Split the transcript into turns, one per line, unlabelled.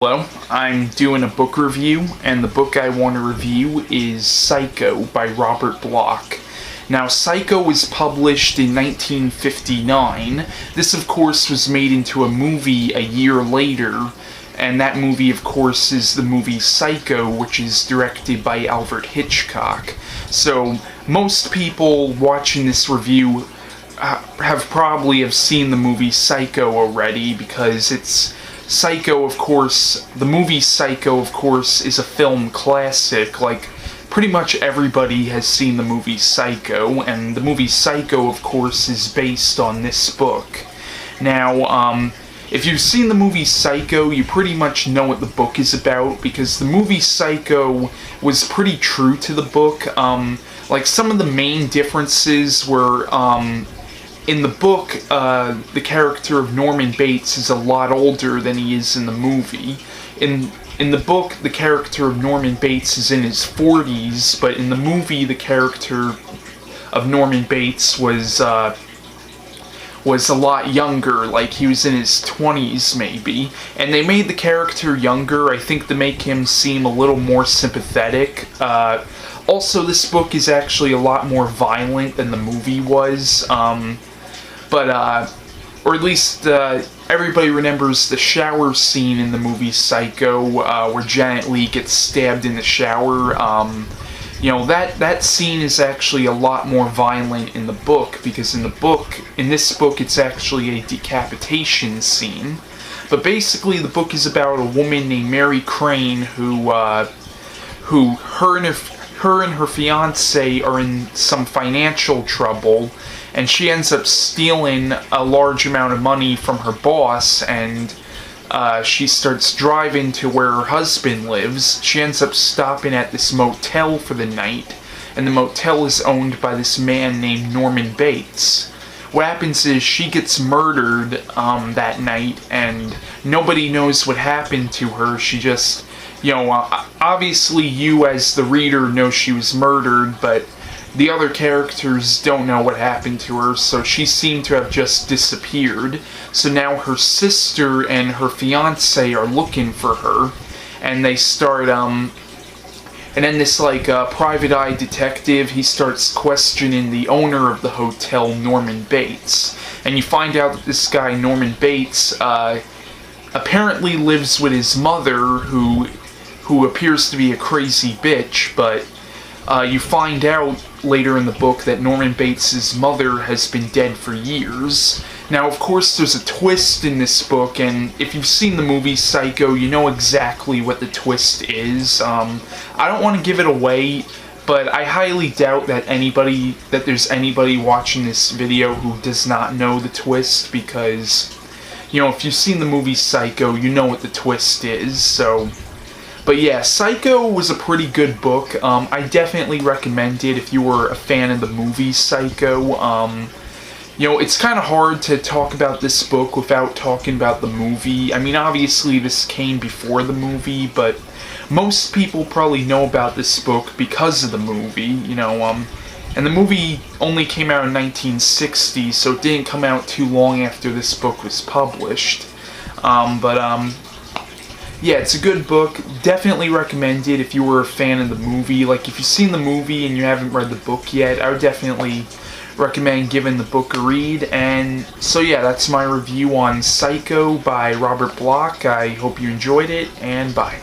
Hello, I'm doing a book review, and the book I want to review is Psycho by Robert Bloch. Now, Psycho was published in 1959. This, of course, was made into a movie a year later, and that movie, of course, is the movie Psycho, which is directed by Alfred Hitchcock. So, most people watching this review have probably seen the movie Psycho already, because it's Psycho, of course, the movie Psycho, of course, is a film classic. Like, pretty much everybody has seen the movie Psycho, and the movie Psycho, of course, is based on this book. Now, if you've seen the movie Psycho, you pretty much know what the book is about, because the movie Psycho was pretty true to the book. Like, some of the main differences were, in the book, the character of Norman Bates is a lot older than he is in the movie. In the book, the character of Norman Bates is in his 40s, but in the movie, the character of Norman Bates was a lot younger, like he was in his 20s maybe. And they made the character younger, I think, to make him seem a little more sympathetic. Also, this book is actually a lot more violent than the movie was. Or at least everybody remembers the shower scene in the movie Psycho, where Janet Leigh gets stabbed in the shower. That scene is actually a lot more violent in the book, because in this book, it's actually a decapitation scene. But basically, the book is about a woman named Mary Crane who her and her fiance are in some financial trouble, and she ends up stealing a large amount of money from her boss, and she starts driving to where her husband lives. She ends up stopping at this motel for the night, and the motel is owned by this man named Norman Bates. What happens is she gets murdered that night, and nobody knows what happened to her. She just, obviously you as the reader know she was murdered, but the other characters don't know what happened to her, so she seemed to have just disappeared. So now her sister and her fiance are looking for her, and they start, and then this, private eye detective, he starts questioning the owner of the hotel, Norman Bates. And you find out that this guy, Norman Bates, apparently lives with his mother, who appears to be a crazy bitch, but you find out later in the book that Norman Bates' mother has been dead for years. Now, of course, there's a twist in this book, and if you've seen the movie Psycho, you know exactly what the twist is. I don't want to give it away, but I highly doubt that there's anybody watching this video who does not know the twist, because, if you've seen the movie Psycho, you know what the twist is, so. But yeah, Psycho was a pretty good book. I definitely recommend it if you were a fan of the movie Psycho. It's kind of hard to talk about this book without talking about the movie. I mean, obviously this came before the movie, but most people probably know about this book because of the movie, and the movie only came out in 1960, so it didn't come out too long after this book was published. Yeah, it's a good book. Definitely recommend it if you were a fan of the movie. Like, if you've seen the movie and you haven't read the book yet, I would definitely recommend giving the book a read. And so yeah, that's my review on Psycho by Robert Bloch. I hope you enjoyed it, and bye.